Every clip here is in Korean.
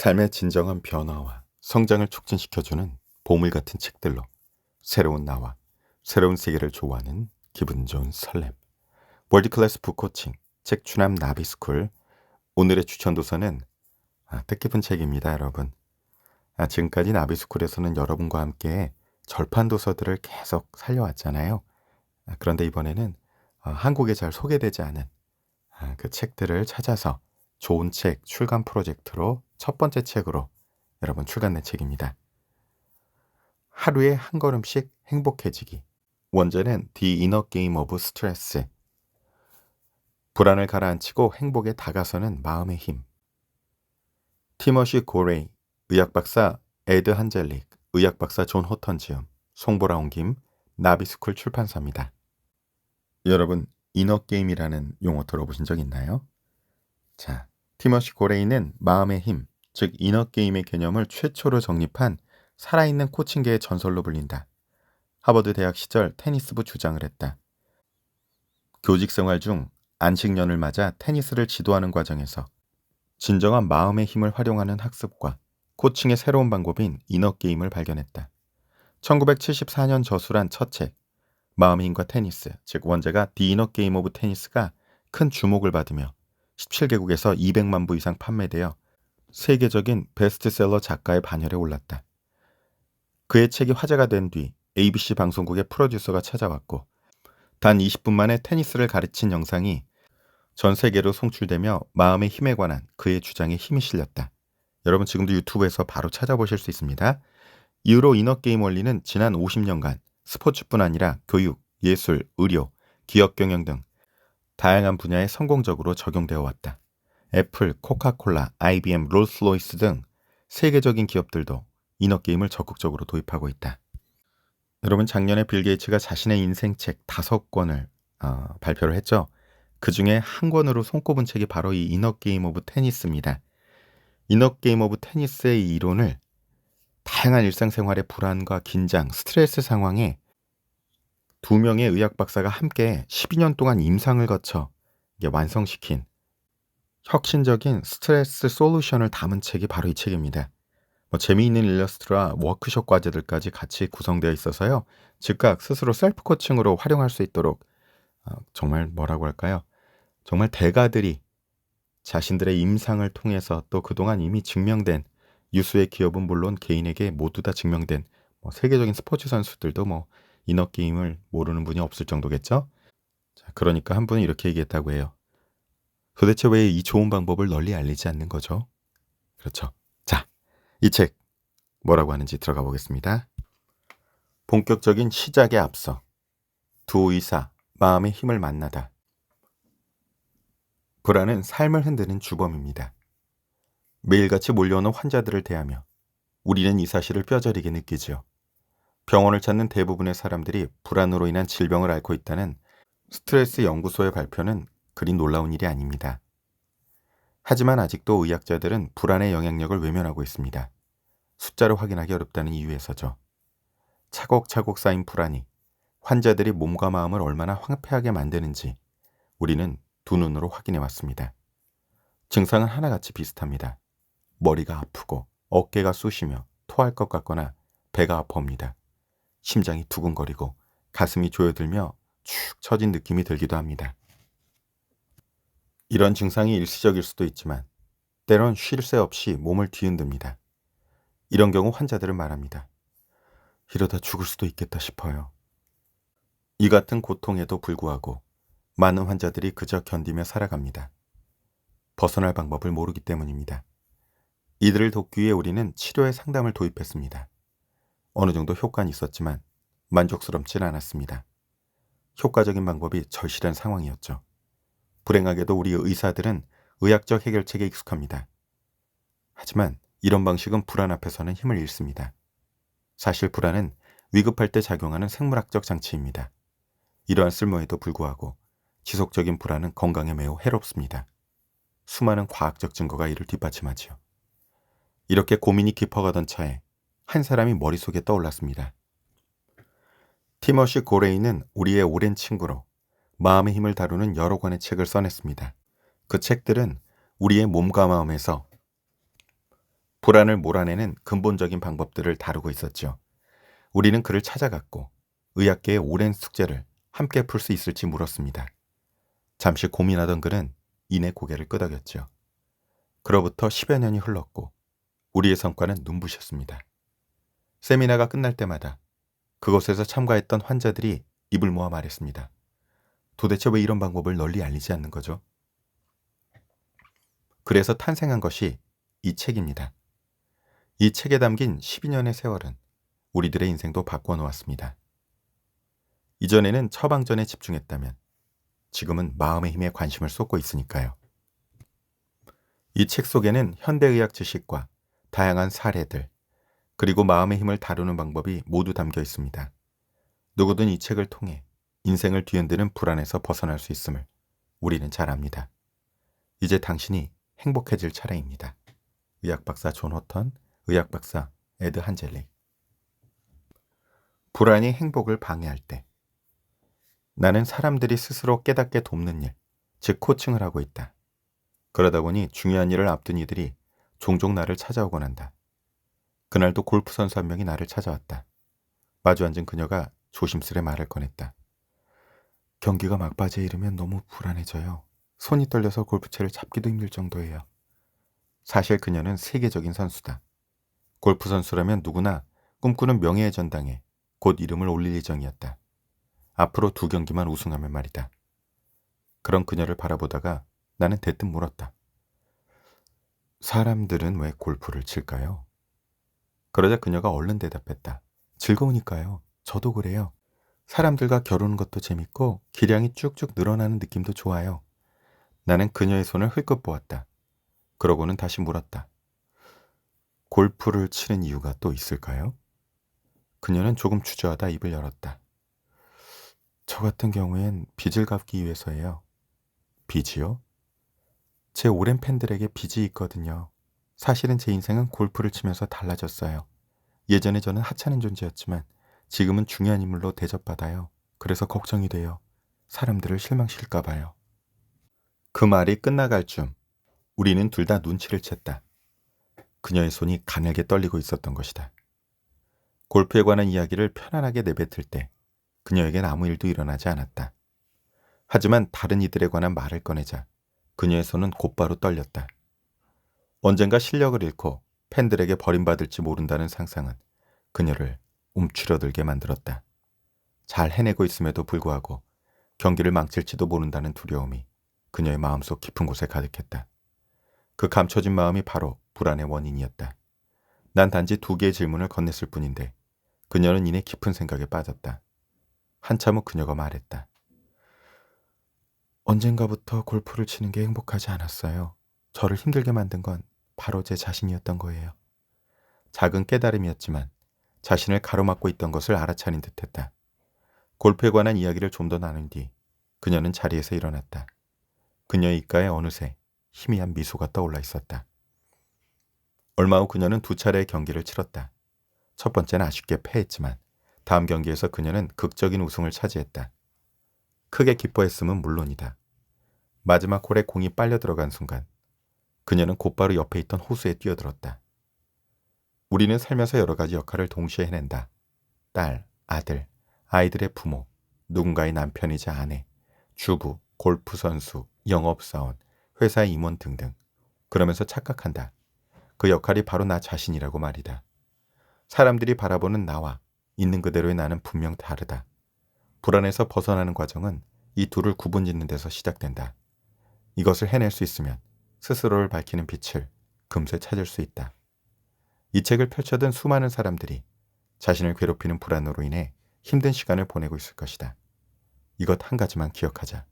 삶의 진정한 변화와 성장을 촉진시켜주는 보물 같은 책들로 새로운 나와 새로운 세계를 조우하는 기분 좋은 설렘. 월드클래스 북코칭 책추남 나비스쿨. 오늘의 추천 도서는 뜻깊은 책입니다, 여러분. 지금까지 나비스쿨에서는 여러분과 함께 절판 도서들을 계속 살려왔잖아요. 그런데 이번에는 한국에 잘 소개되지 않은 그 책들을 찾아서 좋은 책 출간 프로젝트로 첫 번째 책으로 여러분 출간된 책입니다. 하루에 한 걸음씩 행복해지기. 원제는 The Inner Game of Stress. 불안을 가라앉히고 행복에 다가서는 마음의 힘. 티머시 고레이, 의학박사 에드 한젤릭, 의학박사 존 호턴 지음, 송보라 옮김, 나비스쿨 출판사입니다. 여러분, 이너게임이라는 용어 들어보신 적 있나요? 자, 티머시 고레이는 마음의 힘, 즉 이너게임의 개념을 최초로 정립한 살아있는 코칭계의 전설로 불린다. 하버드 대학 시절 테니스부 주장을 했다. 교직 생활 중 안식년을 맞아 테니스를 지도하는 과정에서 진정한 마음의 힘을 활용하는 학습과 코칭의 새로운 방법인 이너게임을 발견했다. 1974년 저술한 첫 책, 마음의 힘과 테니스, 즉 원제가 The Inner Game of Tennis가 큰 주목을 받으며 17개국에서 200만 부 이상 판매되어 세계적인 베스트셀러 작가의 반열에 올랐다. 그의 책이 화제가 된 뒤 ABC 방송국의 프로듀서가 찾아왔고 단 20분 만에 테니스를 가르친 영상이 전 세계로 송출되며 마음의 힘에 관한 그의 주장에 힘이 실렸다. 여러분 지금도 유튜브에서 바로 찾아보실 수 있습니다. 이후로 이너게임 원리는 지난 50년간 스포츠뿐 아니라 교육, 예술, 의료, 기업 경영 등 다양한 분야에 성공적으로 적용되어 왔다. 애플, 코카콜라, IBM, 롤스로이스 등 세계적인 기업들도 이너게임을 적극적으로 도입하고 있다. 여러분 작년에 빌 게이츠가 자신의 인생책 5권을 발표를 했죠. 그 중에 한 권으로 손꼽은 책이 바로 이 이너게임 오브 테니스입니다. 이너게임 오브 테니스의 이 이론을 다양한 일상생활의 불안과 긴장, 스트레스 상황에 두 명의 의학 박사가 함께 12년 동안 임상을 거쳐 완성시킨 혁신적인 스트레스 솔루션을 담은 책이 바로 이 책입니다. 재미있는 일러스트와 워크숍 과제들까지 같이 구성되어 있어서요. 즉각 스스로 셀프 코칭으로 활용할 수 있도록 정말 뭐라고 할까요? 정말 대가들이 자신들의 임상을 통해서 또 그동안 이미 증명된 유수의 기업은 물론 개인에게 모두 다 증명된 세계적인 스포츠 선수들도 이너게임을 모르는 분이 없을 정도겠죠? 그러니까 한 분은 이렇게 얘기했다고 해요. 도대체 왜 이 좋은 방법을 널리 알리지 않는 거죠? 그렇죠. 자, 이 책 뭐라고 하는지 들어가 보겠습니다. 본격적인 시작에 앞서 두 의사, 마음의 힘을 만나다. 불안은 삶을 흔드는 주범입니다. 매일같이 몰려오는 환자들을 대하며 우리는 이 사실을 뼈저리게 느끼죠. 병원을 찾는 대부분의 사람들이 불안으로 인한 질병을 앓고 있다는 스트레스 연구소의 발표는 그리 놀라운 일이 아닙니다. 하지만 아직도 의학자들은 불안의 영향력을 외면하고 있습니다. 숫자로 확인하기 어렵다는 이유에서죠. 차곡차곡 쌓인 불안이 환자들이 몸과 마음을 얼마나 황폐하게 만드는지 우리는 두 눈으로 확인해 왔습니다. 증상은 하나같이 비슷합니다. 머리가 아프고 어깨가 쑤시며 토할 것 같거나 배가 아파옵니다. 심장이 두근거리고 가슴이 조여들며 축 처진 느낌이 들기도 합니다. 이런 증상이 일시적일 수도 있지만 때론 쉴 새 없이 몸을 뒤흔듭니다. 이런 경우 환자들은 말합니다. 이러다 죽을 수도 있겠다 싶어요. 이 같은 고통에도 불구하고 많은 환자들이 그저 견디며 살아갑니다. 벗어날 방법을 모르기 때문입니다. 이들을 돕기 위해 우리는 치료의 상담을 도입했습니다. 어느 정도 효과는 있었지만 만족스럽진 않았습니다. 효과적인 방법이 절실한 상황이었죠. 불행하게도 우리 의사들은 의학적 해결책에 익숙합니다. 하지만 이런 방식은 불안 앞에서는 힘을 잃습니다. 사실 불안은 위급할 때 작용하는 생물학적 장치입니다. 이러한 쓸모에도 불구하고 지속적인 불안은 건강에 매우 해롭습니다. 수많은 과학적 증거가 이를 뒷받침하지요. 이렇게 고민이 깊어가던 차에 한 사람이 머릿속에 떠올랐습니다. 티머시 고레이는 우리의 오랜 친구로 마음의 힘을 다루는 여러 권의 책을 써냈습니다. 그 책들은 우리의 몸과 마음에서 불안을 몰아내는 근본적인 방법들을 다루고 있었죠. 우리는 그를 찾아갔고 의학계의 오랜 숙제를 함께 풀 수 있을지 물었습니다. 잠시 고민하던 그는 이내 고개를 끄덕였죠. 그로부터 10여 년이 흘렀고 우리의 성과는 눈부셨습니다. 세미나가 끝날 때마다 그곳에서 참가했던 환자들이 입을 모아 말했습니다. 도대체 왜 이런 방법을 널리 알리지 않는 거죠? 그래서 탄생한 것이 이 책입니다. 이 책에 담긴 12년의 세월은 우리들의 인생도 바꿔놓았습니다. 이전에는 처방전에 집중했다면 지금은 마음의 힘에 관심을 쏟고 있으니까요. 이 책 속에는 현대의학 지식과 다양한 사례들, 그리고 마음의 힘을 다루는 방법이 모두 담겨 있습니다. 누구든 이 책을 통해 인생을 뒤흔드는 불안에서 벗어날 수 있음을 우리는 잘 압니다. 이제 당신이 행복해질 차례입니다. 의학박사 존 호턴, 의학박사 에드 한젤릭. 불안이 행복을 방해할 때 나는 사람들이 스스로 깨닫게 돕는 일, 즉 코칭을 하고 있다. 그러다 보니 중요한 일을 앞둔 이들이 종종 나를 찾아오곤 한다. 그날도 골프 선수 한 명이 나를 찾아왔다. 마주 앉은 그녀가 조심스레 말을 꺼냈다. 경기가 막바지에 이르면 너무 불안해져요. 손이 떨려서 골프채를 잡기도 힘들 정도예요. 사실 그녀는 세계적인 선수다. 골프 선수라면 누구나 꿈꾸는 명예의 전당에 곧 이름을 올릴 예정이었다. 앞으로 2경기만 우승하면 말이다. 그런 그녀를 바라보다가 나는 대뜸 물었다. 사람들은 왜 골프를 칠까요? 그러자 그녀가 얼른 대답했다. 즐거우니까요. 저도 그래요. 사람들과 겨루는 것도 재밌고 기량이 쭉쭉 늘어나는 느낌도 좋아요. 나는 그녀의 손을 흘끗 보았다. 그러고는 다시 물었다. 골프를 치는 이유가 또 있을까요? 그녀는 조금 주저하다 입을 열었다. 저 같은 경우엔 빚을 갚기 위해서예요. 빚이요? 제 오랜 팬들에게 빚이 있거든요. 사실은 제 인생은 골프를 치면서 달라졌어요. 예전에 저는 하찮은 존재였지만 지금은 중요한 인물로 대접받아요. 그래서 걱정이 돼요. 사람들을 실망시킬까 봐요. 그 말이 끝나갈 쯤 우리는 둘 다 눈치를 챘다. 그녀의 손이 가늘게 떨리고 있었던 것이다. 골프에 관한 이야기를 편안하게 내뱉을 때 그녀에겐 아무 일도 일어나지 않았다. 하지만 다른 이들에 관한 말을 꺼내자 그녀의 손은 곧바로 떨렸다. 언젠가 실력을 잃고 팬들에게 버림받을지 모른다는 상상은 그녀를 움츠러들게 만들었다. 잘 해내고 있음에도 불구하고 경기를 망칠지도 모른다는 두려움이 그녀의 마음속 깊은 곳에 가득했다. 그 감춰진 마음이 바로 불안의 원인이었다. 난 단지 2개의 질문을 건넸을 뿐인데 그녀는 이내 깊은 생각에 빠졌다. 한참 후 그녀가 말했다. 언젠가부터 골프를 치는 게 행복하지 않았어요. 저를 힘들게 만든 건 바로 제 자신이었던 거예요. 작은 깨달음이었지만 자신을 가로막고 있던 것을 알아차린 듯했다. 골프에 관한 이야기를 좀 더 나눈 뒤 그녀는 자리에서 일어났다. 그녀의 입가에 어느새 희미한 미소가 떠올라 있었다. 얼마 후 그녀는 2차례의 경기를 치렀다. 첫 번째는 아쉽게 패했지만 다음 경기에서 그녀는 극적인 우승을 차지했다. 크게 기뻐했음은 물론이다. 마지막 홀에 공이 빨려 들어간 순간 그녀는 곧바로 옆에 있던 호수에 뛰어들었다. 우리는 살면서 여러 가지 역할을 동시에 해낸다. 딸, 아들, 아이들의 부모, 누군가의 남편이자 아내, 주부, 골프 선수, 영업사원, 회사의 임원 등등. 그러면서 착각한다. 그 역할이 바로 나 자신이라고 말이다. 사람들이 바라보는 나와 있는 그대로의 나는 분명 다르다. 불안에서 벗어나는 과정은 이 둘을 구분짓는 데서 시작된다. 이것을 해낼 수 있으면 스스로를 밝히는 빛을 금세 찾을 수 있다. 이 책을 펼쳐든 수많은 사람들이 자신을 괴롭히는 불안으로 인해 힘든 시간을 보내고 있을 것이다. 이것 한 가지만 기억하자.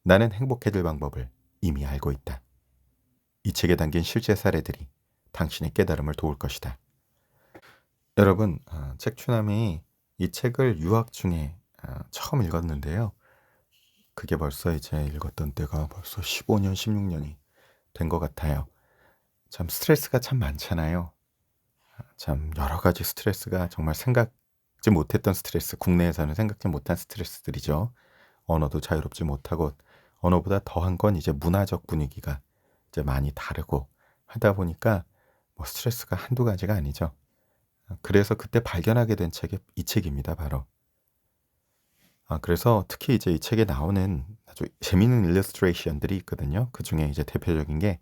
나는 행복해질 방법을 이미 알고 있다. 이 책에 담긴 실제 사례들이 당신의 깨달음을 도울 것이다. 여러분, 책추남이 이 책을 유학 중에 처음 읽었는데요. 그게 벌써 이제 읽었던 때가 벌써 15년, 16년이 된 것 같아요. 참 스트레스가 참 많잖아요. 참 여러 가지 스트레스가 정말 생각지 못했던 스트레스, 국내에서는 생각지 못한 스트레스들이죠. 언어도 자유롭지 못하고 언어보다 더한 건 이제 문화적 분위기가 이제 많이 다르고 하다 보니까 스트레스가 한두 가지가 아니죠. 그래서 그때 발견하게 된 책이 이 책입니다, 바로. 그래서 특히 이제 이 책에 나오는 아주 재미있는 일러스트레이션들이 있거든요. 그중에 이제 대표적인 게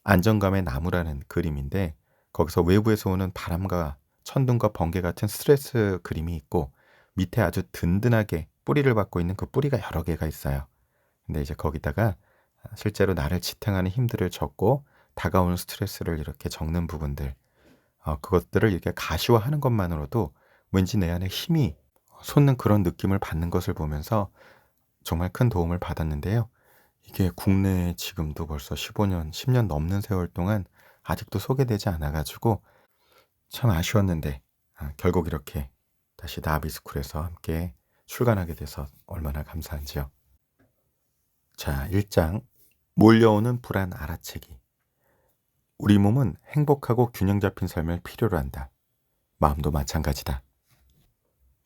안정감의 나무라는 그림인데, 거기서 외부에서 오는 바람과 천둥과 번개 같은 스트레스 그림이 있고, 밑에 아주 든든하게 뿌리를 받고 있는 그 뿌리가 여러 개가 있어요. 근데 이제 거기다가 실제로 나를 지탱하는 힘들을 적고 다가오는 스트레스를 이렇게 적는 부분들, 그것들을 이렇게 가시화하는 것만으로도 왠지 내 안에 힘이 솟는 그런 느낌을 받는 것을 보면서 정말 큰 도움을 받았는데요. 이게 국내에 지금도 벌써 15년, 10년 넘는 세월 동안 아직도 소개되지 않아 가지고 참 아쉬웠는데, 결국 이렇게 다시 나비스쿨에서 함께 출간하게 돼서 얼마나 감사한지요. 자, 1장. 몰려오는 불안 알아채기. 우리 몸은 행복하고 균형 잡힌 삶을 필요로 한다. 마음도 마찬가지다.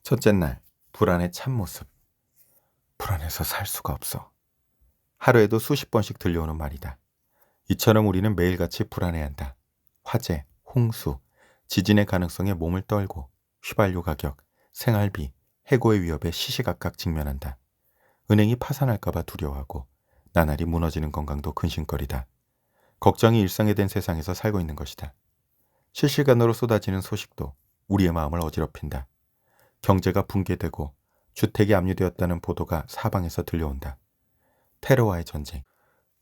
첫째 날, 불안의 참모습. 불안해서 살 수가 없어. 하루에도 수십 번씩 들려오는 말이다. 이처럼 우리는 매일같이 불안해한다. 화재, 홍수, 지진의 가능성에 몸을 떨고 휘발유 가격, 생활비, 해고의 위협에 시시각각 직면한다. 은행이 파산할까봐 두려워하고 나날이 무너지는 건강도 근심거리다. 걱정이 일상이 된 세상에서 살고 있는 것이다. 실시간으로 쏟아지는 소식도 우리의 마음을 어지럽힌다. 경제가 붕괴되고 주택이 압류되었다는 보도가 사방에서 들려온다. 테러와의 전쟁,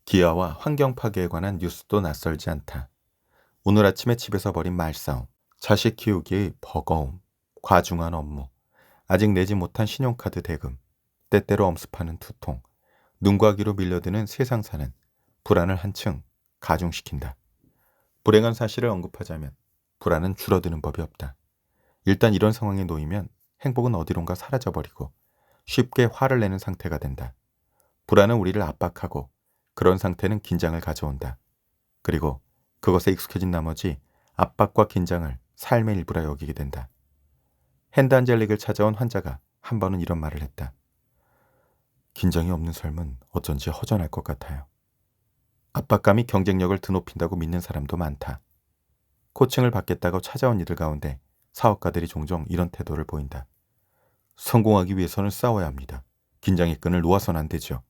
기아와 환경 파괴에 관한 뉴스도 낯설지 않다. 오늘 아침에 집에서 벌인 말싸움, 자식 키우기의 버거움, 과중한 업무, 아직 내지 못한 신용카드 대금, 때때로 엄습하는 두통, 눈과 귀로 밀려드는 세상사는 불안을 한층 가중시킨다. 불행한 사실을 언급하자면 불안은 줄어드는 법이 없다. 일단 이런 상황에 놓이면 행복은 어디론가 사라져버리고 쉽게 화를 내는 상태가 된다. 불안은 우리를 압박하고 그런 상태는 긴장을 가져온다. 그리고 그것에 익숙해진 나머지 압박과 긴장을 삶의 일부라 여기게 된다. 핸드안젤릭을 찾아온 환자가 한 번은 이런 말을 했다. 긴장이 없는 삶은 어쩐지 허전할 것 같아요. 압박감이 경쟁력을 드높인다고 믿는 사람도 많다. 코칭을 받겠다고 찾아온 이들 가운데 사업가들이 종종 이런 태도를 보인다. 성공하기 위해서는 싸워야 합니다. 긴장의 끈을 놓아서는 안 되죠.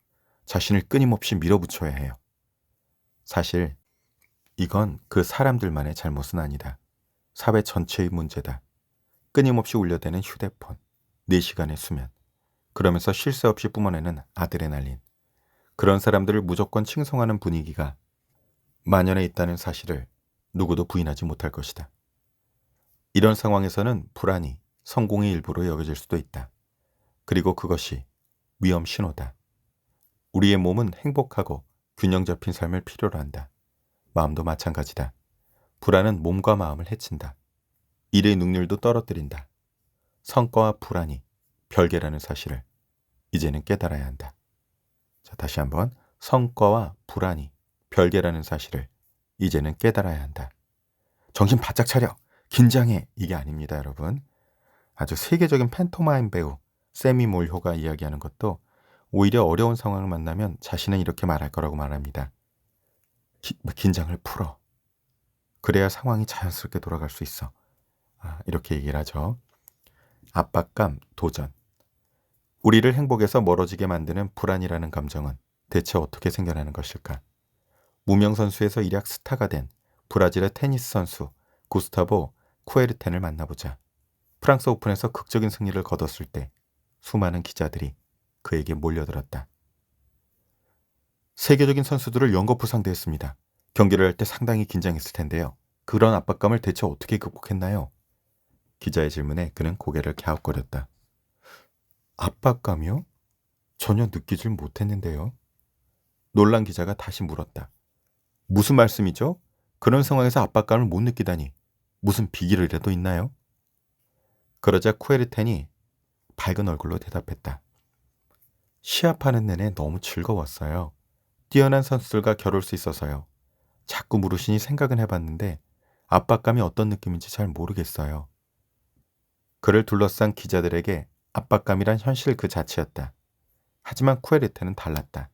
자신을 끊임없이 밀어붙여야 해요. 사실 이건 그 사람들만의 잘못은 아니다. 사회 전체의 문제다. 끊임없이 울려대는 휴대폰, 4시간의 수면, 그러면서 쉴 새 없이 뿜어내는 아드레날린. 그런 사람들을 무조건 칭송하는 분위기가 만연해 있다는 사실을 누구도 부인하지 못할 것이다. 이런 상황에서는 불안이 성공의 일부로 여겨질 수도 있다. 그리고 그것이 위험 신호다. 우리의 몸은 행복하고 균형 잡힌 삶을 필요로 한다. 마음도 마찬가지다. 불안은 몸과 마음을 해친다. 일의 능률도 떨어뜨린다. 성과와 불안이 별개라는 사실을 이제는 깨달아야 한다. 자, 다시 한번. 성과와 불안이 별개라는 사실을 이제는 깨달아야 한다. 정신 바짝 차려. 긴장해. 이게 아닙니다, 여러분. 아주 세계적인 팬토마임 배우 세미 몰효가 이야기하는 것도 오히려 어려운 상황을 만나면 자신은 이렇게 말할 거라고 말합니다. 긴장을 풀어. 그래야 상황이 자연스럽게 돌아갈 수 있어. 이렇게 얘기를 하죠. 압박감, 도전. 우리를 행복에서 멀어지게 만드는 불안이라는 감정은 대체 어떻게 생겨나는 것일까? 무명 선수에서 일약 스타가 된 브라질의 테니스 선수 구스타보 쿠에르텐을 만나보자. 프랑스 오픈에서 극적인 승리를 거뒀을 때 수많은 기자들이 그에게 몰려들었다. 세계적인 선수들을 연거푸 상대했습니다. 경기를 할 때 상당히 긴장했을 텐데요. 그런 압박감을 대체 어떻게 극복했나요? 기자의 질문에 그는 고개를 갸웃거렸다. 압박감이요? 전혀 느끼질 못했는데요. 놀란 기자가 다시 물었다. 무슨 말씀이죠? 그런 상황에서 압박감을 못 느끼다니 무슨 비결이라도 있나요? 그러자 쿠에르텐이 밝은 얼굴로 대답했다. 시합하는 내내 너무 즐거웠어요. 뛰어난 선수들과 겨룰 수 있어서요. 자꾸 물으시니 생각은 해봤는데 압박감이 어떤 느낌인지 잘 모르겠어요. 그를 둘러싼 기자들에게 압박감이란 현실 그 자체였다. 하지만 쿠에르텐은 달랐다.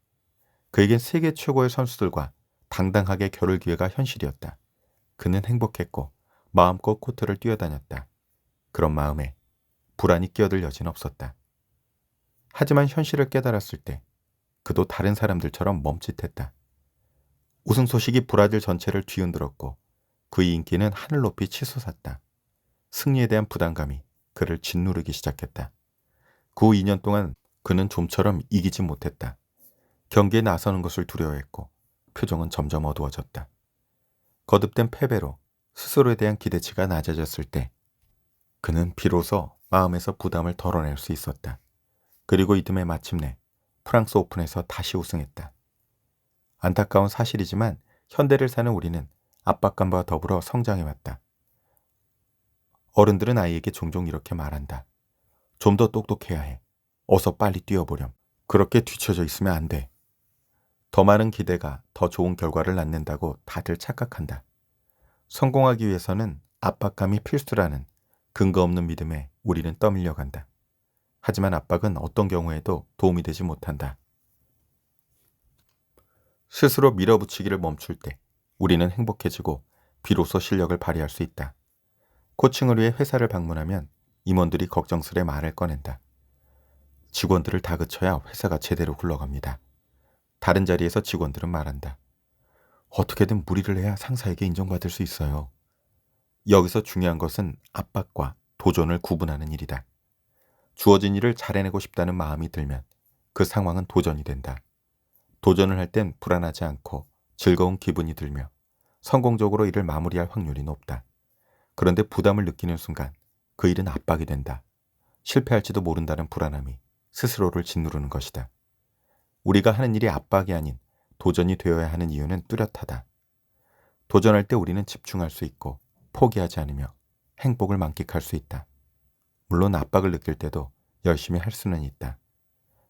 그에겐 세계 최고의 선수들과 당당하게 겨룰 기회가 현실이었다. 그는 행복했고 마음껏 코트를 뛰어다녔다. 그런 마음에 불안이 끼어들 여지는 없었다. 하지만 현실을 깨달았을 때 그도 다른 사람들처럼 멈칫했다. 우승 소식이 브라질 전체를 뒤흔들었고 그의 인기는 하늘 높이 치솟았다. 승리에 대한 부담감이 그를 짓누르기 시작했다. 그 후 2년 동안 그는 좀처럼 이기지 못했다. 경기에 나서는 것을 두려워했고 표정은 점점 어두워졌다. 거듭된 패배로 스스로에 대한 기대치가 낮아졌을 때 그는 비로소 마음에서 부담을 덜어낼 수 있었다. 그리고 이듬해 마침내 프랑스 오픈에서 다시 우승했다. 안타까운 사실이지만 현대를 사는 우리는 압박감과 더불어 성장해왔다. 어른들은 아이에게 종종 이렇게 말한다. 좀 더 똑똑해야 해. 어서 빨리 뛰어보렴. 그렇게 뒤처져 있으면 안 돼. 더 많은 기대가 더 좋은 결과를 낳는다고 다들 착각한다. 성공하기 위해서는 압박감이 필수라는 근거 없는 믿음에 우리는 떠밀려간다. 하지만 압박은 어떤 경우에도 도움이 되지 못한다. 스스로 밀어붙이기를 멈출 때 우리는 행복해지고 비로소 실력을 발휘할 수 있다. 코칭을 위해 회사를 방문하면 임원들이 걱정스레 말을 꺼낸다. 직원들을 다그쳐야 회사가 제대로 굴러갑니다. 다른 자리에서 직원들은 말한다. 어떻게든 무리를 해야 상사에게 인정받을 수 있어요. 여기서 중요한 것은 압박과 도전을 구분하는 일이다. 주어진 일을 잘해내고 싶다는 마음이 들면 그 상황은 도전이 된다. 도전을 할 땐 불안하지 않고 즐거운 기분이 들며 성공적으로 일을 마무리할 확률이 높다. 그런데 부담을 느끼는 순간 그 일은 압박이 된다. 실패할지도 모른다는 불안함이 스스로를 짓누르는 것이다. 우리가 하는 일이 압박이 아닌 도전이 되어야 하는 이유는 뚜렷하다. 도전할 때 우리는 집중할 수 있고 포기하지 않으며 행복을 만끽할 수 있다. 물론 압박을 느낄 때도 열심히 할 수는 있다.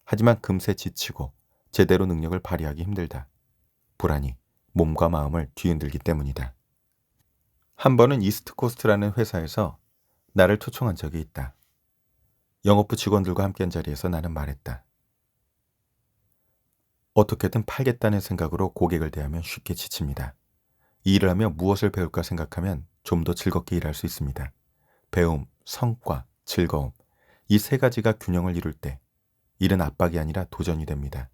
하지만 금세 지치고 제대로 능력을 발휘하기 힘들다. 불안이 몸과 마음을 뒤흔들기 때문이다. 한 번은 이스트코스트라는 회사에서 나를 초청한 적이 있다. 영업부 직원들과 함께한 자리에서 나는 말했다. 어떻게든 팔겠다는 생각으로 고객을 대하면 쉽게 지칩니다. 이 일을 하며 무엇을 배울까 생각하면 좀 더 즐겁게 일할 수 있습니다. 배움, 성과, 즐거움, 이 세 가지가 균형을 이룰 때 일은 압박이 아니라 도전이 됩니다.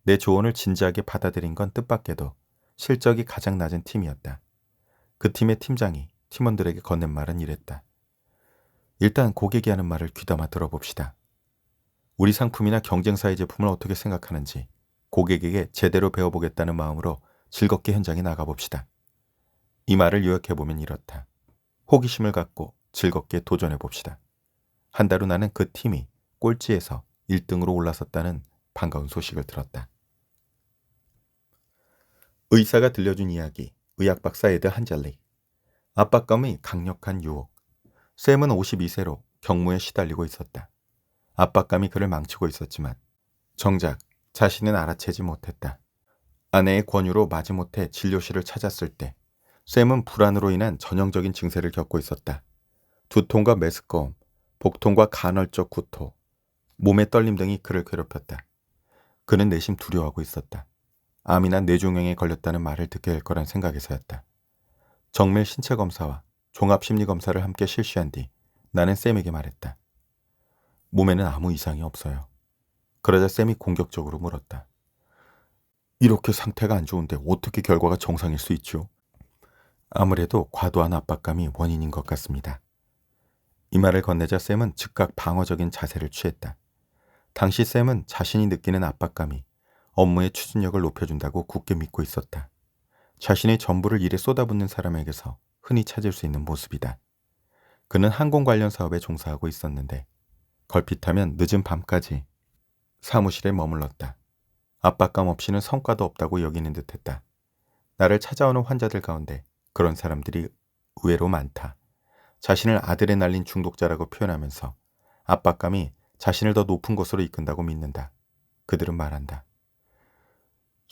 내 조언을 진지하게 받아들인 건 뜻밖에도 실적이 가장 낮은 팀이었다. 그 팀의 팀장이 팀원들에게 건넨 말은 이랬다. 일단 고객이 하는 말을 귀담아 들어봅시다. 우리 상품이나 경쟁사의 제품을 어떻게 생각하는지 고객에게 제대로 배워보겠다는 마음으로 즐겁게 현장에 나가봅시다. 이 말을 요약해보면 이렇다. 호기심을 갖고 즐겁게 도전해봅시다. 한 달 후 나는 그 팀이 꼴찌에서 1등으로 올라섰다는 반가운 소식을 들었다. 의사가 들려준 이야기, 의학박사 에드 한젤리. 압박감의 강력한 유혹. 샘은 52세로 경무에 시달리고 있었다. 압박감이 그를 망치고 있었지만 정작 자신은 알아채지 못했다. 아내의 권유로 마지못해 진료실을 찾았을 때 샘은 불안으로 인한 전형적인 증세를 겪고 있었다. 두통과 메스꺼움, 복통과 간헐적 구토, 몸의 떨림 등이 그를 괴롭혔다. 그는 내심 두려워하고 있었다. 암이나 뇌종양에 걸렸다는 말을 듣게 될 거란 생각에서였다. 정밀 신체 검사와 종합 심리 검사를 함께 실시한 뒤 나는 샘에게 말했다. 몸에는 아무 이상이 없어요. 그러자 샘이 공격적으로 물었다. 이렇게 상태가 안 좋은데 어떻게 결과가 정상일 수 있죠? 아무래도 과도한 압박감이 원인인 것 같습니다. 이 말을 건네자 샘은 즉각 방어적인 자세를 취했다. 당시 샘은 자신이 느끼는 압박감이 업무의 추진력을 높여준다고 굳게 믿고 있었다. 자신의 전부를 일에 쏟아붓는 사람에게서 흔히 찾을 수 있는 모습이다. 그는 항공 관련 사업에 종사하고 있었는데 걸핏하면 늦은 밤까지 사무실에 머물렀다. 압박감 없이는 성과도 없다고 여기는 듯했다. 나를 찾아오는 환자들 가운데 그런 사람들이 의외로 많다. 자신을 아드레날린 중독자라고 표현하면서 압박감이 자신을 더 높은 곳으로 이끈다고 믿는다. 그들은 말한다.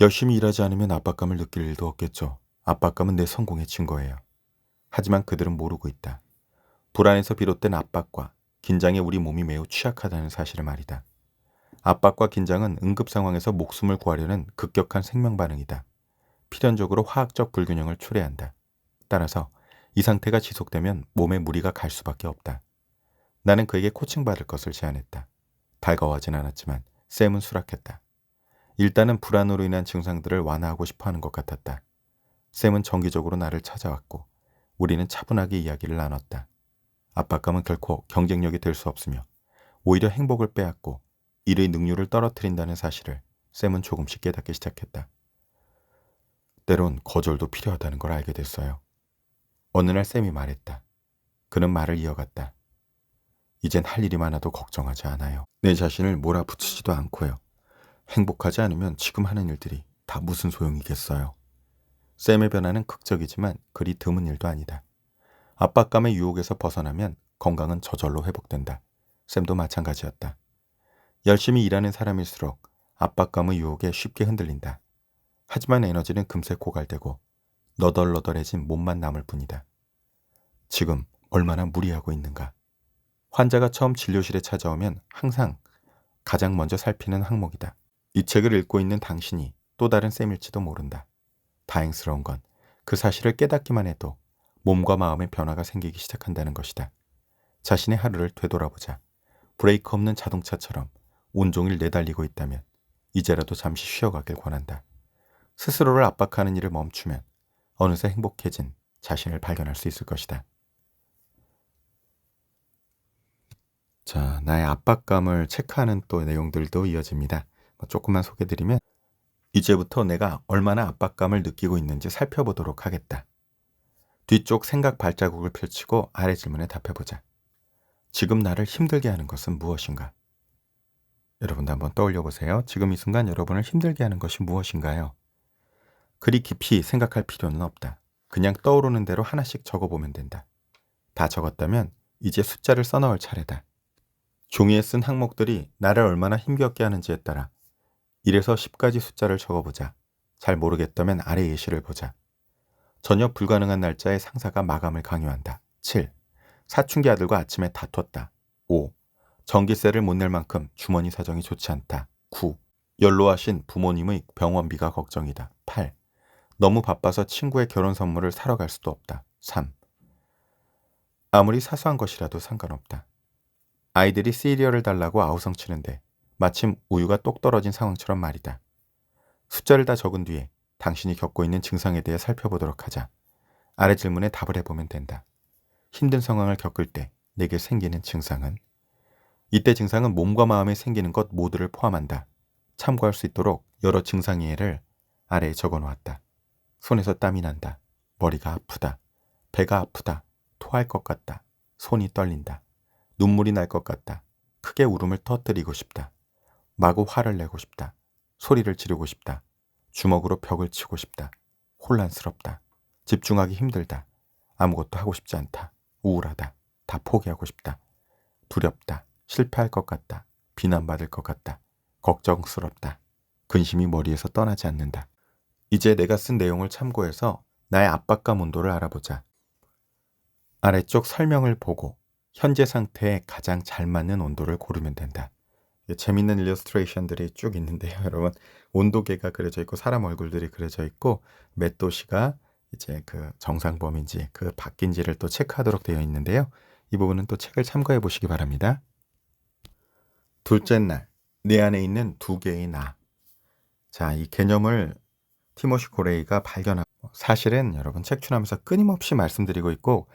열심히 일하지 않으면 압박감을 느낄 일도 없겠죠. 압박감은 내 성공의 증거예요. 하지만 그들은 모르고 있다. 불안에서 비롯된 압박과 긴장에 우리 몸이 매우 취약하다는 사실을 말이다. 압박과 긴장은 응급 상황에서 목숨을 구하려는 급격한 생명 반응이다. 필연적으로 화학적 불균형을 초래한다. 따라서 이 상태가 지속되면 몸에 무리가 갈 수밖에 없다. 나는 그에게 코칭받을 것을 제안했다. 달가워하진 않았지만 샘은 수락했다. 일단은 불안으로 인한 증상들을 완화하고 싶어 하는 것 같았다. 샘은 정기적으로 나를 찾아왔고 우리는 차분하게 이야기를 나눴다. 압박감은 결코 경쟁력이 될 수 없으며 오히려 행복을 빼앗고 일의 능률을 떨어뜨린다는 사실을 샘은 조금씩 깨닫기 시작했다. 때론 거절도 필요하다는 걸 알게 됐어요. 어느 날 샘이 말했다. 그는 말을 이어갔다. 이젠 할 일이 많아도 걱정하지 않아요. 내 자신을 몰아붙이지도 않고요. 행복하지 않으면 지금 하는 일들이 다 무슨 소용이겠어요. 샘의 변화는 극적이지만 그리 드문 일도 아니다. 압박감의 유혹에서 벗어나면 건강은 저절로 회복된다. 샘도 마찬가지였다. 열심히 일하는 사람일수록 압박감의 유혹에 쉽게 흔들린다. 하지만 에너지는 금세 고갈되고 너덜너덜해진 몸만 남을 뿐이다. 지금 얼마나 무리하고 있는가. 환자가 처음 진료실에 찾아오면 항상 가장 먼저 살피는 항목이다. 이 책을 읽고 있는 당신이 또 다른 샘일지도 모른다. 다행스러운 건 그 사실을 깨닫기만 해도 몸과 마음의 변화가 생기기 시작한다는 것이다. 자신의 하루를 되돌아보자. 브레이크 없는 자동차처럼 온종일 내달리고 있다면 이제라도 잠시 쉬어가길 권한다. 스스로를 압박하는 일을 멈추면 어느새 행복해진 자신을 발견할 수 있을 것이다. 자, 나의 압박감을 체크하는 또 내용들도 이어집니다. 조금만 소개드리면 이제부터 내가 얼마나 압박감을 느끼고 있는지 살펴보도록 하겠다. 뒤쪽 생각 발자국을 펼치고 아래 질문에 답해보자. 지금 나를 힘들게 하는 것은 무엇인가? 여러분도 한번 떠올려 보세요. 지금 이 순간 여러분을 힘들게 하는 것이 무엇인가요? 그리 깊이 생각할 필요는 없다. 그냥 떠오르는 대로 하나씩 적어보면 된다. 다 적었다면 이제 숫자를 써넣을 차례다. 종이에 쓴 항목들이 나를 얼마나 힘겹게 하는지에 따라 1에서 10까지 숫자를 적어보자. 잘 모르겠다면 아래 예시를 보자. 전혀 불가능한 날짜에 상사가 마감을 강요한다. 7. 사춘기 아들과 아침에 다퉜다. 5. 전기세를 못 낼 만큼 주머니 사정이 좋지 않다. 9. 연로하신 부모님의 병원비가 걱정이다. 8. 너무 바빠서 친구의 결혼 선물을 사러 갈 수도 없다. 3. 아무리 사소한 것이라도 상관없다. 아이들이 시리얼을 달라고 아우성치는데 마침 우유가 똑 떨어진 상황처럼 말이다. 숫자를 다 적은 뒤에 당신이 겪고 있는 증상에 대해 살펴보도록 하자. 아래 질문에 답을 해보면 된다. 힘든 상황을 겪을 때 내게 생기는 증상은? 이때 증상은 몸과 마음에 생기는 것 모두를 포함한다. 참고할 수 있도록 여러 증상의 예를 아래에 적어놓았다. 손에서 땀이 난다. 머리가 아프다. 배가 아프다. 토할 것 같다. 손이 떨린다. 눈물이 날 것 같다. 크게 울음을 터뜨리고 싶다. 마구 화를 내고 싶다. 소리를 지르고 싶다. 주먹으로 벽을 치고 싶다. 혼란스럽다. 집중하기 힘들다. 아무것도 하고 싶지 않다. 우울하다. 다 포기하고 싶다. 두렵다. 실패할 것 같다. 비난받을 것 같다. 걱정스럽다. 근심이 머리에서 떠나지 않는다. 이제 내가 쓴 내용을 참고해서 나의 압박감 온도를 알아보자. 아래쪽 설명을 보고 현재 상태에 가장 잘 맞는 온도를 고르면 된다. 재밌는 일러스트레이션들이 쭉 있는데요. 여러분, 온도계가 그려져 있고 사람 얼굴들이 그려져 있고 몇 도씨가 이제 그 정상범인지 그 바뀐지를 또 체크하도록 되어 있는데요. 이 부분은 또 책을 참고해 보시기 바랍니다. 둘째 날, 내 안에 있는 두 개의 나. 자, 이 개념을 티모시 고레이가 발견하고 사실은 여러분 책출하면서 끊임없이 말씀드리고 있고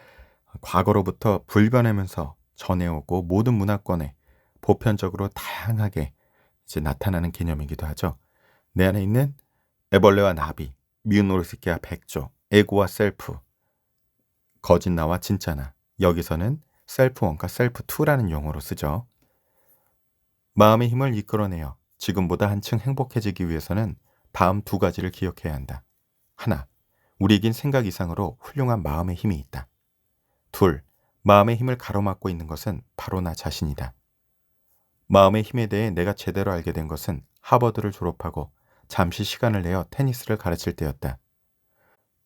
과거로부터 불변하면서 전해오고 모든 문화권에 보편적으로 다양하게 이제 나타나는 개념이기도 하죠. 내 안에 있는 애벌레와 나비, 미운 노르스키와 백조, 에고와 셀프, 거짓 나와 진짜 나. 여기서는 셀프 1과 셀프 2라는 용어로 쓰죠. 마음의 힘을 이끌어내어 지금보다 한층 행복해지기 위해서는 다음 두 가지를 기억해야 한다. 하나, 우리에겐 생각 이상으로 훌륭한 마음의 힘이 있다. 둘, 마음의 힘을 가로막고 있는 것은 바로 나 자신이다. 마음의 힘에 대해 내가 제대로 알게 된 것은 하버드를 졸업하고 잠시 시간을 내어 테니스를 가르칠 때였다.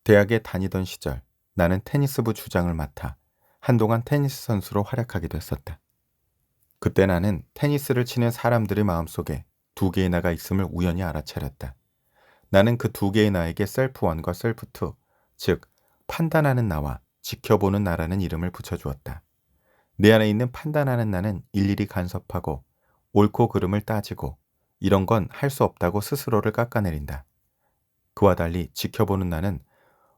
대학에 다니던 시절 나는 테니스부 주장을 맡아 한동안 테니스 선수로 활약하기도 했었다. 그때 나는 테니스를 치는 사람들의 마음속에 두 개의 나가 있음을 우연히 알아차렸다. 나는 그 두 개의 나에게 셀프 1과 셀프 2, 즉 판단하는 나와 지켜보는 나라는 이름을 붙여주었다. 내 안에 있는 판단하는 나는 일일이 간섭하고 옳고 그름을 따지고 이런 건 할 수 없다고 스스로를 깎아내린다. 그와 달리 지켜보는 나는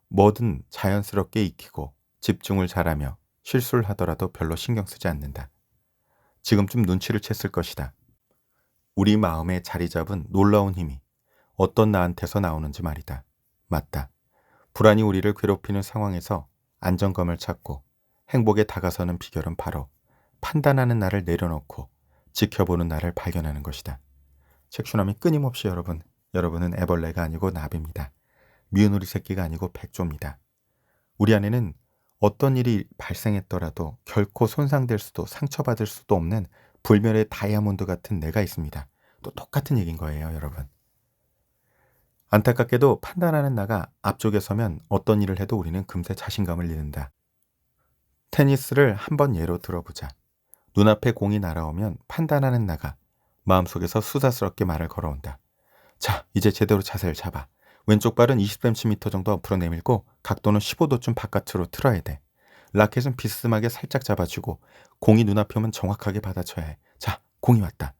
뭐든 자연스럽게 익히고 집중을 잘하며 실수를 하더라도 별로 신경 쓰지 않는다. 지금쯤 눈치를 챘을 것이다. 우리 마음에 자리 잡은 놀라운 힘이 어떤 나한테서 나오는지 말이다. 맞다. 불안이 우리를 괴롭히는 상황에서 안정감을 찾고 행복에 다가서는 비결은 바로 판단하는 나를 내려놓고 지켜보는 나를 발견하는 것이다. 책슈남이 끊임없이 여러분은 애벌레가 아니고 나비입니다. 미운 우리 새끼가 아니고 백조입니다. 우리 안에는 어떤 일이 발생했더라도 결코 손상될 수도 상처받을 수도 없는 불멸의 다이아몬드 같은 내가 있습니다. 또 똑같은 얘기인 거예요, 여러분. 안타깝게도 판단하는 나가 앞쪽에 서면 어떤 일을 해도 우리는 금세 자신감을 잃는다. 테니스를 한번 예로 들어보자. 눈앞에 공이 날아오면 판단하는 나가 마음속에서 수다스럽게 말을 걸어온다. 자, 이제 제대로 자세를 잡아. 왼쪽 발은 20cm 정도 앞으로 내밀고 각도는 15도쯤 바깥으로 틀어야 돼. 라켓은 비스듬하게 살짝 잡아주고 공이 눈앞에 오면 정확하게 받아쳐야 해. 자, 공이 왔다.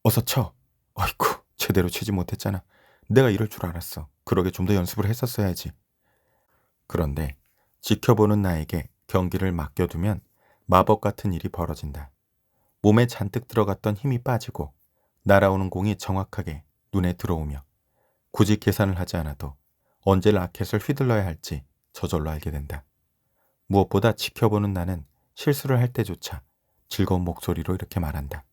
어서 쳐. 어이쿠, 제대로 치지 못했잖아. 내가 이럴 줄 알았어. 그러게 좀 더 연습을 했었어야지. 그런데 지켜보는 나에게 경기를 맡겨두면 마법 같은 일이 벌어진다. 몸에 잔뜩 들어갔던 힘이 빠지고 날아오는 공이 정확하게 눈에 들어오며 굳이 계산을 하지 않아도 언제 라켓을 휘둘러야 할지 저절로 알게 된다. 무엇보다 지켜보는 나는 실수를 할 때조차 즐거운 목소리로 이렇게 말한다.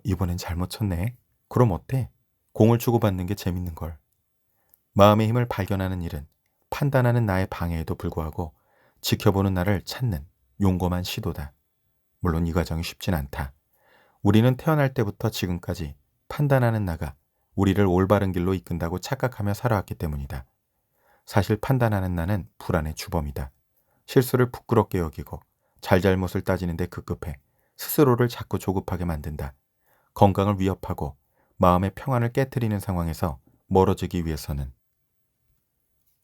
이번엔 잘못 쳤네. 그럼 어때? 공을 주고받는 게 재밌는걸. 마음의 힘을 발견하는 일은 판단하는 나의 방해에도 불구하고 지켜보는 나를 찾는 용감한 시도다. 물론 이 과정이 쉽진 않다. 우리는 태어날 때부터 지금까지 판단하는 나가 우리를 올바른 길로 이끈다고 착각하며 살아왔기 때문이다. 사실 판단하는 나는 불안의 주범이다. 실수를 부끄럽게 여기고 잘잘못을 따지는데 급급해 스스로를 자꾸 조급하게 만든다. 건강을 위협하고 마음의 평안을 깨트리는 상황에서 멀어지기 위해서는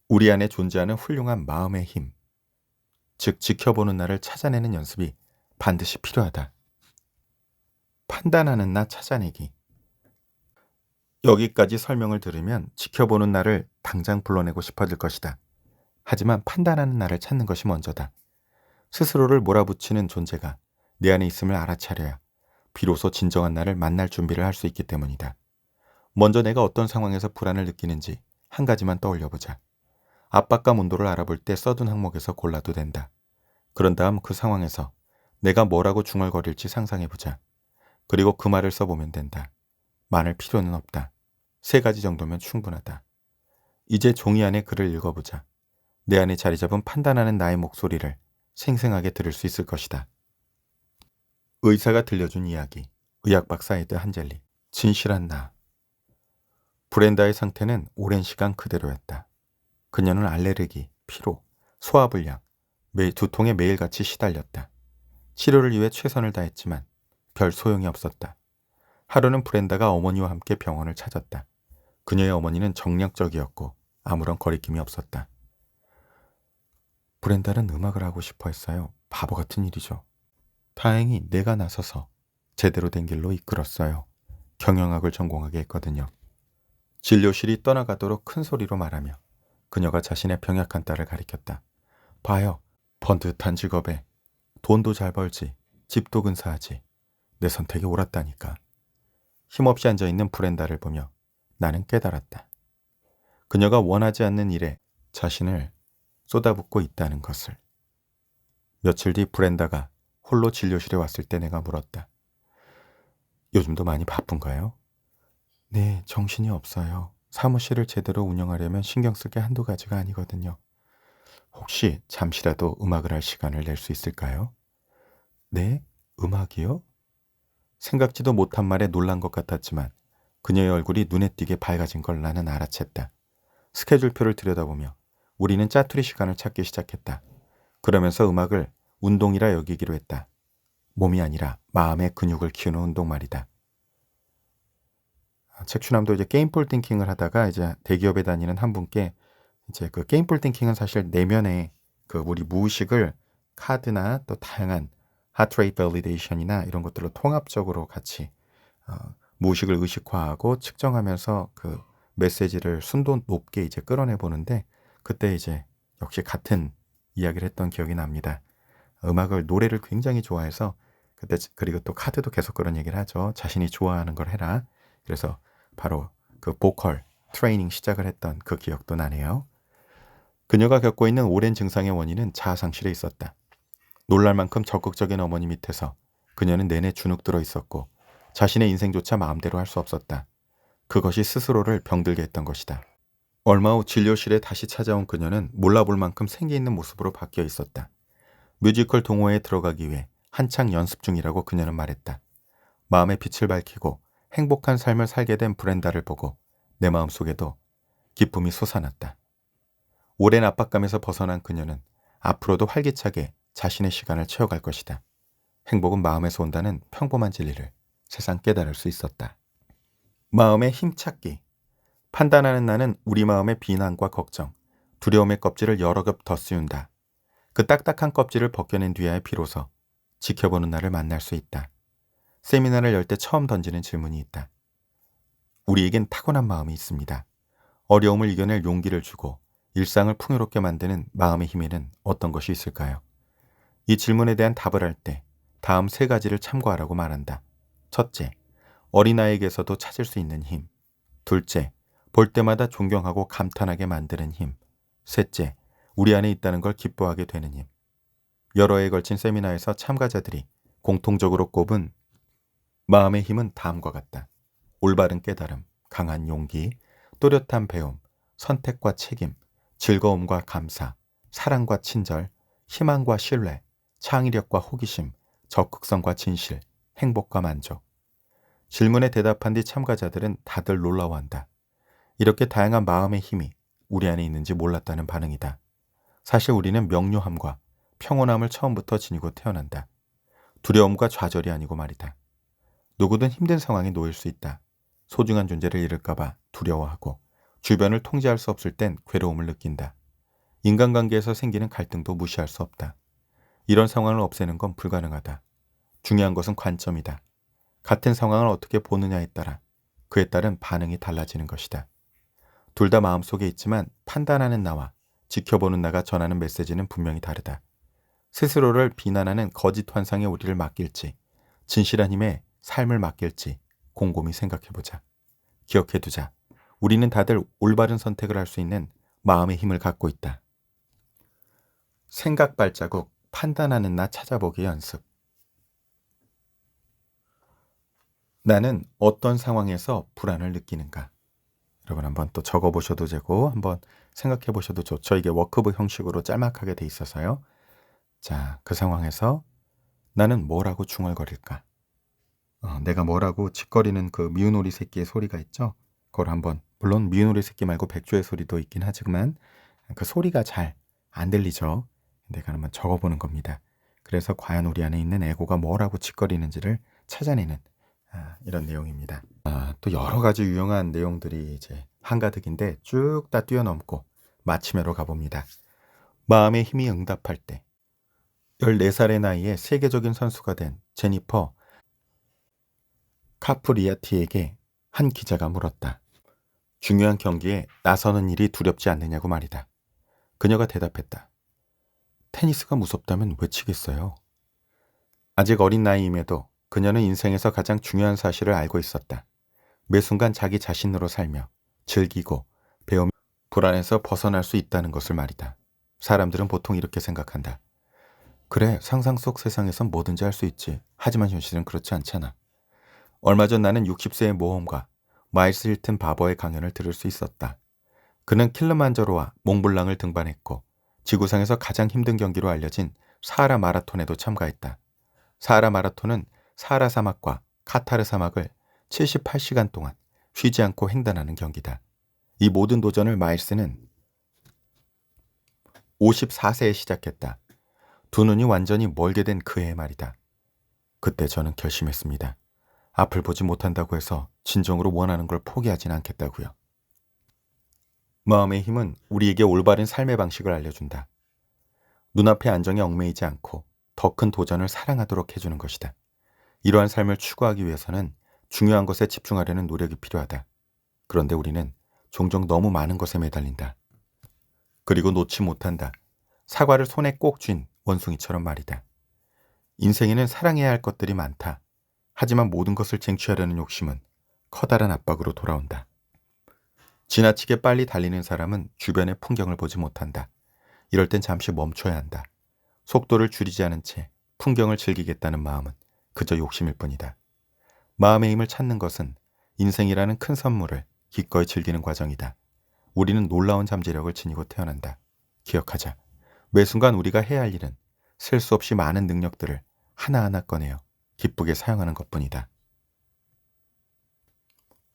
우리 안에 존재하는 훌륭한 마음의 힘, 즉 지켜보는 나를 찾아내는 연습이 반드시 필요하다. 판단하는 나 찾아내기. 여기까지 설명을 들으면 지켜보는 나를 당장 불러내고 싶어질 것이다. 하지만 판단하는 나를 찾는 것이 먼저다. 스스로를 몰아붙이는 존재가 내 안에 있음을 알아차려야 비로소 진정한 나를 만날 준비를 할 수 있기 때문이다. 먼저 내가 어떤 상황에서 불안을 느끼는지 한 가지만 떠올려보자. 압박감 온도를 알아볼 때 써둔 항목에서 골라도 된다. 그런 다음 그 상황에서 내가 뭐라고 중얼거릴지 상상해보자. 그리고 그 말을 써보면 된다. 많을 필요는 없다. 3가지 정도면 충분하다. 이제 종이 안에 글을 읽어보자. 내 안에 자리 잡은 판단하는 나의 목소리를 생생하게 들을 수 있을 것이다. 의사가 들려준 이야기. 의학 박사 에드 한젤리. 진실한 나. 브렌다의 상태는 오랜 시간 그대로였다. 그녀는 알레르기, 피로, 소화불량, 두통에 매일같이 시달렸다. 치료를 위해 최선을 다했지만 별 소용이 없었다. 하루는 브렌다가 어머니와 함께 병원을 찾았다. 그녀의 어머니는 정력적이었고 아무런 거리낌이 없었다. 브렌다는 음악을 하고 싶어 했어요. 바보 같은 일이죠. 다행히 내가 나서서 제대로 된 길로 이끌었어요. 경영학을 전공하게 했거든요. 진료실이 떠나가도록 큰 소리로 말하며 그녀가 자신의 병약한 딸을 가리켰다. 봐요. 번듯한 직업에 돈도 잘 벌지, 집도 근사하지. 내 선택이 옳았다니까. 힘없이 앉아있는 브렌다를 보며 나는 깨달았다. 그녀가 원하지 않는 일에 자신을 쏟아붓고 있다는 것을. 며칠 뒤 브렌다가 홀로 진료실에 왔을 때 내가 물었다. 요즘도 많이 바쁜가요? 네, 정신이 없어요. 사무실을 제대로 운영하려면 신경 쓸 게 한두 가지가 아니거든요. 혹시 잠시라도 음악을 할 시간을 낼 수 있을까요? 네? 음악이요? 생각지도 못한 말에 놀란 것 같았지만 그녀의 얼굴이 눈에 띄게 밝아진 걸 나는 알아챘다. 스케줄표를 들여다보며 우리는 짜투리 시간을 찾기 시작했다. 그러면서 음악을 운동이라 여기기로 했다. 몸이 아니라 마음의 근육을 키우는 운동 말이다. 책추남도 이제 게임풀 띵킹을 하다가 이제 대기업에 다니는 한 분께 이제 그 게임풀 띵킹은 사실 내면의 그 우리 무의식을 카드나 또 다양한 하트레이트 밸리데이션이나 이런 것들로 통합적으로 같이 어, 무의식을 의식화하고 측정하면서 그 메시지를 순도 높게 이제 끌어내 보는데, 그때 이제 역시 같은 이야기를 했던 기억이 납니다. 노래를 굉장히 좋아해서 그때, 그리고 또 카드도 계속 그런 얘기를 하죠. 자신이 좋아하는 걸 해라. 그래서 바로 그 보컬 트레이닝 시작을 했던 그 기억도 나네요. 그녀가 겪고 있는 오랜 증상의 원인은 자아상실에 있었다. 놀랄 만큼 적극적인 어머니 밑에서 그녀는 내내 주눅 들어 있었고 자신의 인생조차 마음대로 할 수 없었다. 그것이 스스로를 병들게 했던 것이다. 얼마 후 진료실에 다시 찾아온 그녀는 몰라볼 만큼 생기 있는 모습으로 바뀌어 있었다. 뮤지컬 동호회에 들어가기 위해 한창 연습 중이라고 그녀는 말했다. 마음의 빛을 밝히고 행복한 삶을 살게 된 브렌다를 보고 내 마음속에도 기쁨이 솟아났다. 오랜 압박감에서 벗어난 그녀는 앞으로도 활기차게 자신의 시간을 채워갈 것이다. 행복은 마음에서 온다는 평범한 진리를 세상 깨달을 수 있었다. 마음의 힘찾기. 판단하는 나는 우리 마음의 비난과 걱정, 두려움의 껍질을 여러 겹 더 씌운다. 그 딱딱한 껍질을 벗겨낸 뒤에야 비로소 지켜보는 나를 만날 수 있다. 세미나를 열 때 처음 던지는 질문이 있다. 우리에겐 타고난 마음이 있습니다. 어려움을 이겨낼 용기를 주고 일상을 풍요롭게 만드는 마음의 힘에는 어떤 것이 있을까요? 이 질문에 대한 답을 할 때 다음 3가지를 참고하라고 말한다. 첫째, 어린아이에게서도 찾을 수 있는 힘. 둘째, 볼 때마다 존경하고 감탄하게 만드는 힘. 셋째, 우리 안에 있다는 걸 기뻐하게 되는 힘. 여러 해에 걸친 세미나에서 참가자들이 공통적으로 꼽은 마음의 힘은 다음과 같다. 올바른 깨달음, 강한 용기, 또렷한 배움, 선택과 책임, 즐거움과 감사, 사랑과 친절, 희망과 신뢰, 창의력과 호기심, 적극성과 진실, 행복과 만족. 질문에 대답한 뒤 참가자들은 다들 놀라워한다. 이렇게 다양한 마음의 힘이 우리 안에 있는지 몰랐다는 반응이다. 사실 우리는 명료함과 평온함을 처음부터 지니고 태어난다. 두려움과 좌절이 아니고 말이다. 누구든 힘든 상황에 놓일 수 있다. 소중한 존재를 잃을까봐 두려워하고 주변을 통제할 수 없을 땐 괴로움을 느낀다. 인간관계에서 생기는 갈등도 무시할 수 없다. 이런 상황을 없애는 건 불가능하다. 중요한 것은 관점이다. 같은 상황을 어떻게 보느냐에 따라 그에 따른 반응이 달라지는 것이다. 둘 다 마음속에 있지만 판단하는 나와 지켜보는 나가 전하는 메시지는 분명히 다르다. 스스로를 비난하는 거짓 환상에 우리를 맡길지, 진실한 힘에 삶을 맡길지 곰곰이 생각해보자. 기억해두자. 우리는 다들 올바른 선택을 할 수 있는 마음의 힘을 갖고 있다. 생각 발자국, 판단하는 나 찾아보기 연습. 나는 어떤 상황에서 불안을 느끼는가? 여러분 한번 또 적어보셔도 되고 한번 생각해보셔도 좋죠. 이게 워크북 형식으로 짤막하게 돼 있어서요. 자, 그 상황에서 나는 뭐라고 중얼거릴까? 내가 뭐라고 짓거리는 그 미운 오리 새끼의 소리가 있죠? 그걸 한번, 물론 미운 오리 새끼 말고 백조의 소리도 있긴 하지만 그 소리가 잘 안 들리죠? 내가 한번 적어보는 겁니다. 그래서 과연 우리 안에 있는 에고가 뭐라고 짓거리는지를 찾아내는 이런 내용입니다. 또 여러 가지 유용한 내용들이 이제 한가득인데 쭉 다 뛰어넘고 마침내로 가봅니다. 마음의 힘이 응답할 때 14살의 나이에 세계적인 선수가 된 제니퍼 카프리아티에게 한 기자가 물었다. 중요한 경기에 나서는 일이 두렵지 않느냐고 말이다. 그녀가 대답했다. 테니스가 무섭다면 왜 치겠어요? 아직 어린 나이임에도 그녀는 인생에서 가장 중요한 사실을 알고 있었다. 매 순간 자기 자신으로 살며 즐기고 배우며 불안에서 벗어날 수 있다는 것을 말이다. 사람들은 보통 이렇게 생각한다. 그래, 상상 속 세상에선 뭐든지 할 수 있지. 하지만 현실은 그렇지 않잖아. 얼마 전 나는 60세의 모험가 마일스 힐튼 바버의 강연을 들을 수 있었다. 그는 킬리만자로와 몽블랑을 등반했고 지구상에서 가장 힘든 경기로 알려진 사하라 마라톤에도 참가했다. 사하라 마라톤은 사하라 사막과 카타르 사막을 78시간 동안 쉬지 않고 횡단하는 경기다. 이 모든 도전을 마일스는 54세에 시작했다. 두 눈이 완전히 멀게 된 그해 말이다. 그때 저는 결심했습니다. 앞을 보지 못한다고 해서 진정으로 원하는 걸 포기하진 않겠다고요. 마음의 힘은 우리에게 올바른 삶의 방식을 알려준다. 눈앞의 안정에 얽매이지 않고 더 큰 도전을 사랑하도록 해주는 것이다. 이러한 삶을 추구하기 위해서는 중요한 것에 집중하려는 노력이 필요하다. 그런데 우리는 종종 너무 많은 것에 매달린다. 그리고 놓지 못한다. 사과를 손에 꼭 쥔 원숭이처럼 말이다. 인생에는 사랑해야 할 것들이 많다. 하지만 모든 것을 쟁취하려는 욕심은 커다란 압박으로 돌아온다. 지나치게 빨리 달리는 사람은 주변의 풍경을 보지 못한다. 이럴 땐 잠시 멈춰야 한다. 속도를 줄이지 않은 채 풍경을 즐기겠다는 마음은 그저 욕심일 뿐이다. 마음의 힘을 찾는 것은 인생이라는 큰 선물을 기꺼이 즐기는 과정이다. 우리는 놀라운 잠재력을 지니고 태어난다. 기억하자. 매 순간 우리가 해야 할 일은 셀 수 없이 많은 능력들을 하나하나 꺼내어 기쁘게 사용하는 것뿐이다.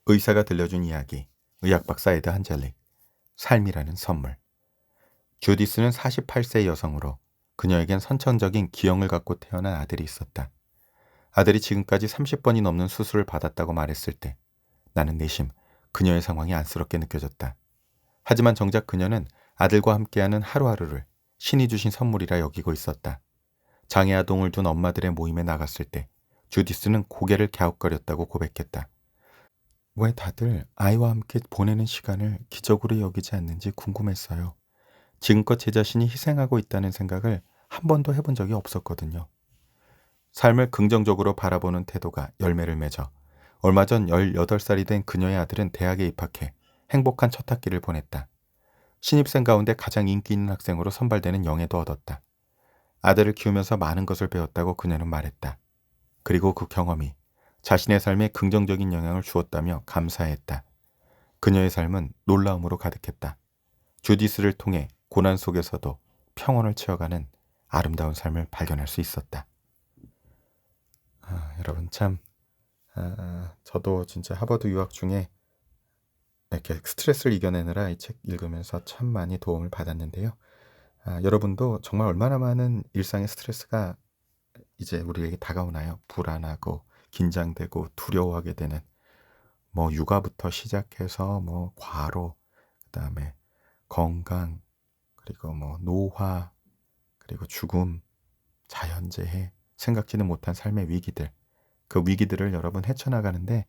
의사가 들려준 이야기, 의학박사 에드 한젤릭, 삶이라는 선물. 주디스는 48세의 여성으로 그녀에겐 선천적인 기형을 갖고 태어난 아들이 있었다. 아들이 지금까지 30번이 넘는 수술을 받았다고 말했을 때 나는 내심 그녀의 상황이 안쓰럽게 느껴졌다. 하지만 정작 그녀는 아들과 함께하는 하루하루를 신이 주신 선물이라 여기고 있었다. 장애아동을 둔 엄마들의 모임에 나갔을 때 주디스는 고개를 갸웃거렸다고 고백했다. 왜 다들 아이와 함께 보내는 시간을 기적으로 여기지 않는지 궁금했어요. 지금껏 제 자신이 희생하고 있다는 생각을 한 번도 해본 적이 없었거든요. 삶을 긍정적으로 바라보는 태도가 열매를 맺어 얼마 전 18살이 된 그녀의 아들은 대학에 입학해 행복한 첫 학기를 보냈다. 신입생 가운데 가장 인기 있는 학생으로 선발되는 영예도 얻었다. 아들을 키우면서 많은 것을 배웠다고 그녀는 말했다. 그리고 그 경험이 자신의 삶에 긍정적인 영향을 주었다며 감사했다. 그녀의 삶은 놀라움으로 가득했다. 주디스를 통해 고난 속에서도 평온을 채워가는 아름다운 삶을 발견할 수 있었다. 여러분 참 저도 진짜 하버드 유학 중에 이렇게 스트레스를 이겨내느라 이 책 읽으면서 참 많이 도움을 받았는데요. 여러분도 정말 얼마나 많은 일상의 스트레스가 이제 우리에게 다가오나요? 불안하고 긴장되고 두려워하게 되는 뭐 육아부터 시작해서 뭐 과로, 그다음에 건강, 그리고 뭐 노화, 그리고 죽음, 자연재해, 생각지는 못한 삶의 위기들, 그 위기들을 여러분 헤쳐나가는데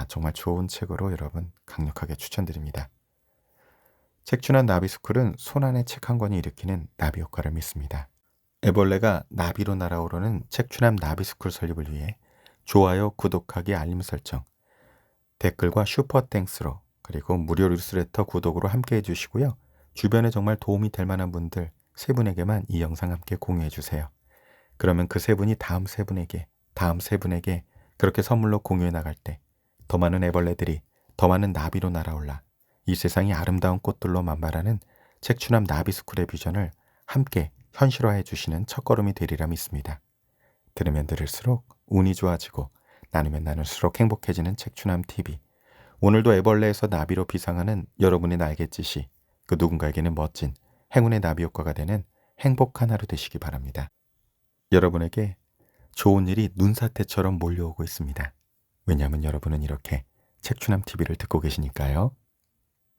정말 좋은 책으로 여러분 강력하게 추천드립니다. 책춘한 나비스쿨은 손안의 책 한 권이 일으키는 나비 효과를 믿습니다. 애벌레가 나비로 날아오르는 책춘함 나비스쿨 설립을 위해 좋아요, 구독하기, 알림 설정, 댓글과 슈퍼땡스로 그리고 무료 뉴스레터 구독으로 함께 해주시고요. 주변에 정말 도움이 될 만한 분들 3분에게만 이 영상 함께 공유해 주세요. 그러면 그 3분이 다음 3분에게, 다음 3분에게 그렇게 선물로 공유해 나갈 때 더 많은 애벌레들이 더 많은 나비로 날아올라 이 세상이 아름다운 꽃들로 만발하는 책춘함 나비스쿨의 비전을 함께 현실화해 주시는 첫걸음이 되리라 믿습니다. 들으면 들을수록 운이 좋아지고 나누면 나눌수록 행복해지는 책춘함TV. 오늘도 애벌레에서 나비로 비상하는 여러분의 날갯짓이 그 누군가에게는 멋진 행운의 나비 효과가 되는 행복한 하루 되시기 바랍니다. 여러분에게 좋은 일이 눈사태처럼 몰려오고 있습니다. 왜냐하면 여러분은 이렇게 책춘함TV를 듣고 계시니까요.